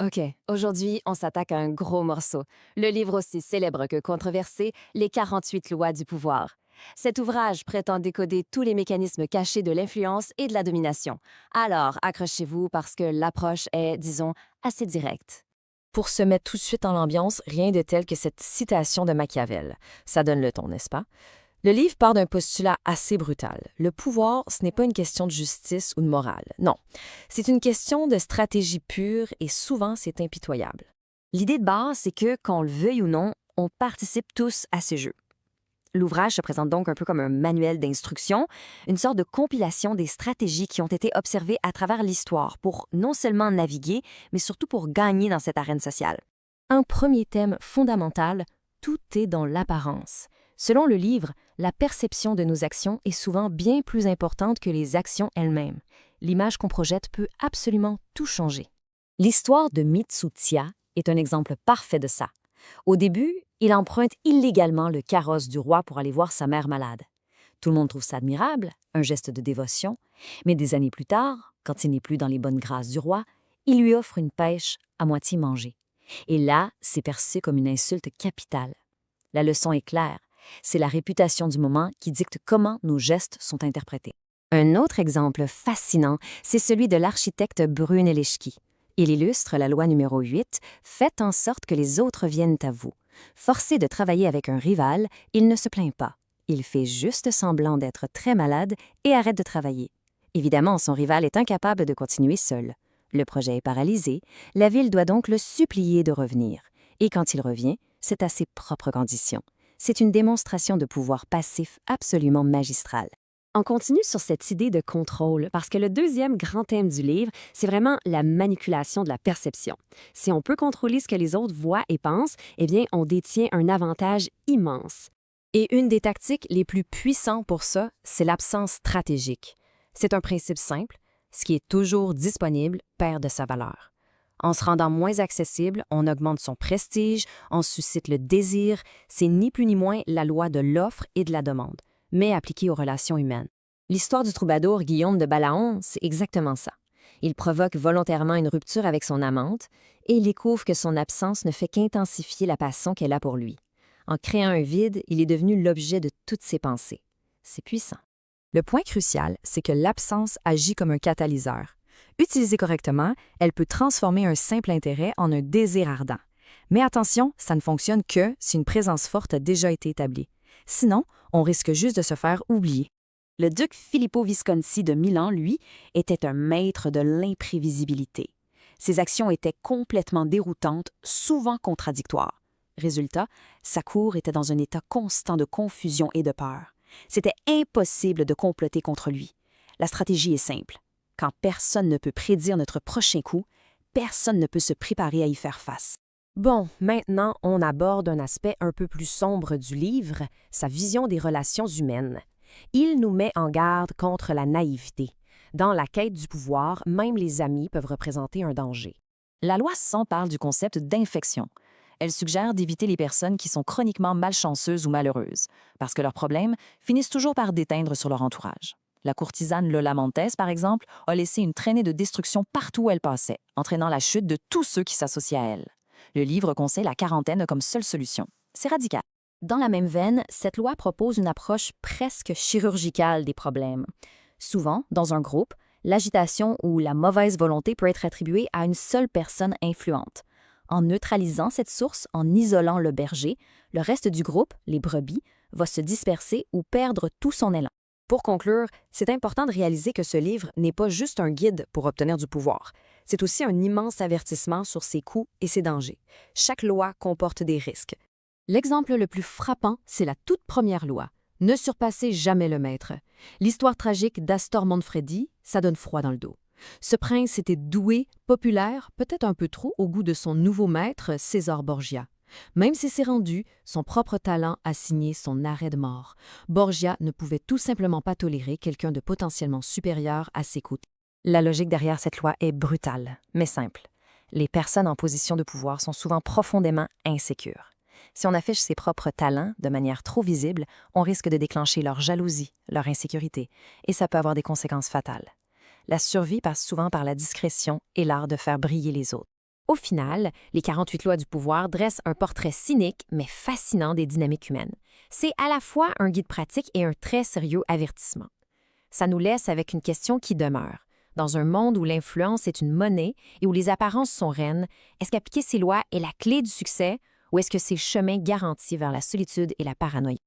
OK, aujourd'hui, on s'attaque à un gros morceau, le livre aussi célèbre que controversé, Les 48 lois du pouvoir. Cet ouvrage prétend décoder tous les mécanismes cachés de l'influence et de la domination. Alors, accrochez-vous parce que l'approche est, disons, assez directe. Pour se mettre tout de suite dans l'ambiance, rien de tel que cette citation de Machiavel. Ça donne le ton, n'est-ce pas? Le livre part d'un postulat assez brutal. Le pouvoir, ce n'est pas une question de justice ou de morale. Non, c'est une question de stratégie pure et souvent c'est impitoyable. L'idée de base, c'est que, qu'on le veuille ou non, on participe tous à ce jeu. L'ouvrage se présente donc un peu comme un manuel d'instruction, une sorte de compilation des stratégies qui ont été observées à travers l'histoire pour non seulement naviguer, mais surtout pour gagner dans cette arène sociale. Un premier thème fondamental, tout est dans l'apparence. Selon le livre, la perception de nos actions est souvent bien plus importante que les actions elles-mêmes. L'image qu'on projette peut absolument tout changer. L'histoire de Mitsutia est un exemple parfait de ça. Au début, il emprunte illégalement le carrosse du roi pour aller voir sa mère malade. Tout le monde trouve ça admirable, un geste de dévotion, mais des années plus tard, quand il n'est plus dans les bonnes grâces du roi, il lui offre une pêche à moitié mangée. Et là, c'est perçu comme une insulte capitale. La leçon est claire, c'est la réputation du moment qui dicte comment nos gestes sont interprétés. Un autre exemple fascinant, c'est celui de l'architecte Brunelleschi. Il illustre la loi numéro 8, faites en sorte que les autres viennent à vous. Forcé de travailler avec un rival, il ne se plaint pas. Il fait juste semblant d'être très malade et arrête de travailler. Évidemment, son rival est incapable de continuer seul. Le projet est paralysé, la ville doit donc le supplier de revenir. Et quand il revient, c'est à ses propres conditions. C'est une démonstration de pouvoir passif absolument magistrale. On continue sur cette idée de contrôle parce que le deuxième grand thème du livre, c'est vraiment la manipulation de la perception. Si on peut contrôler ce que les autres voient et pensent, eh bien, on détient un avantage immense. Et une des tactiques les plus puissantes pour ça, c'est l'absence stratégique. C'est un principe simple, ce qui est toujours disponible perd de sa valeur. En se rendant moins accessible, on augmente son prestige, on suscite le désir, c'est ni plus ni moins la loi de l'offre et de la demande, mais appliquée aux relations humaines. L'histoire du troubadour Guillaume de Balaon, c'est exactement ça. Il provoque volontairement une rupture avec son amante et il découvre que son absence ne fait qu'intensifier la passion qu'elle a pour lui. En créant un vide, il est devenu l'objet de toutes ses pensées. C'est puissant. Le point crucial, c'est que l'absence agit comme un catalyseur. Utilisée correctement, elle peut transformer un simple intérêt en un désir ardent. Mais attention, ça ne fonctionne que si une présence forte a déjà été établie. Sinon, on risque juste de se faire oublier. Le duc Filippo Visconti de Milan, lui, était un maître de l'imprévisibilité. Ses actions étaient complètement déroutantes, souvent contradictoires. Résultat, sa cour était dans un état constant de confusion et de peur. C'était impossible de comploter contre lui. La stratégie est simple. Quand personne ne peut prédire notre prochain coup, personne ne peut se préparer à y faire face. Bon, maintenant, on aborde un aspect un peu plus sombre du livre, sa vision des relations humaines. Il nous met en garde contre la naïveté. Dans la quête du pouvoir, même les amis peuvent représenter un danger. La loi 100 parle du concept d'infection. Elle suggère d'éviter les personnes qui sont chroniquement malchanceuses ou malheureuses, parce que leurs problèmes finissent toujours par déteindre sur leur entourage. La courtisane Lola Montez, par exemple, a laissé une traînée de destruction partout où elle passait, entraînant la chute de tous ceux qui s'associaient à elle. Le livre conseille la quarantaine comme seule solution. C'est radical. Dans la même veine, cette loi propose une approche presque chirurgicale des problèmes. Souvent, dans un groupe, l'agitation ou la mauvaise volonté peut être attribuée à une seule personne influente. En neutralisant cette source, en isolant le berger, le reste du groupe, les brebis, va se disperser ou perdre tout son élan. Pour conclure, c'est important de réaliser que ce livre n'est pas juste un guide pour obtenir du pouvoir. C'est aussi un immense avertissement sur ses coûts et ses dangers. Chaque loi comporte des risques. L'exemple le plus frappant, c'est la toute première loi. Ne surpassez jamais le maître. L'histoire tragique d'Astor Manfredi, ça donne froid dans le dos. Ce prince était doué, populaire, peut-être un peu trop au goût de son nouveau maître, César Borgia. Même s'il s'est rendu, son propre talent a signé son arrêt de mort. Borgia ne pouvait tout simplement pas tolérer quelqu'un de potentiellement supérieur à ses côtés. La logique derrière cette loi est brutale, mais simple. Les personnes en position de pouvoir sont souvent profondément insécures. Si on affiche ses propres talents de manière trop visible, on risque de déclencher leur jalousie, leur insécurité, et ça peut avoir des conséquences fatales. La survie passe souvent par la discrétion et l'art de faire briller les autres. Au final, les 48 lois du pouvoir dressent un portrait cynique mais fascinant des dynamiques humaines. C'est à la fois un guide pratique et un très sérieux avertissement. Ça nous laisse avec une question qui demeure. Dans un monde où l'influence est une monnaie et où les apparences sont reines, est-ce qu'appliquer ces lois est la clé du succès ou est-ce que c'est le chemin garanti vers la solitude et la paranoïa?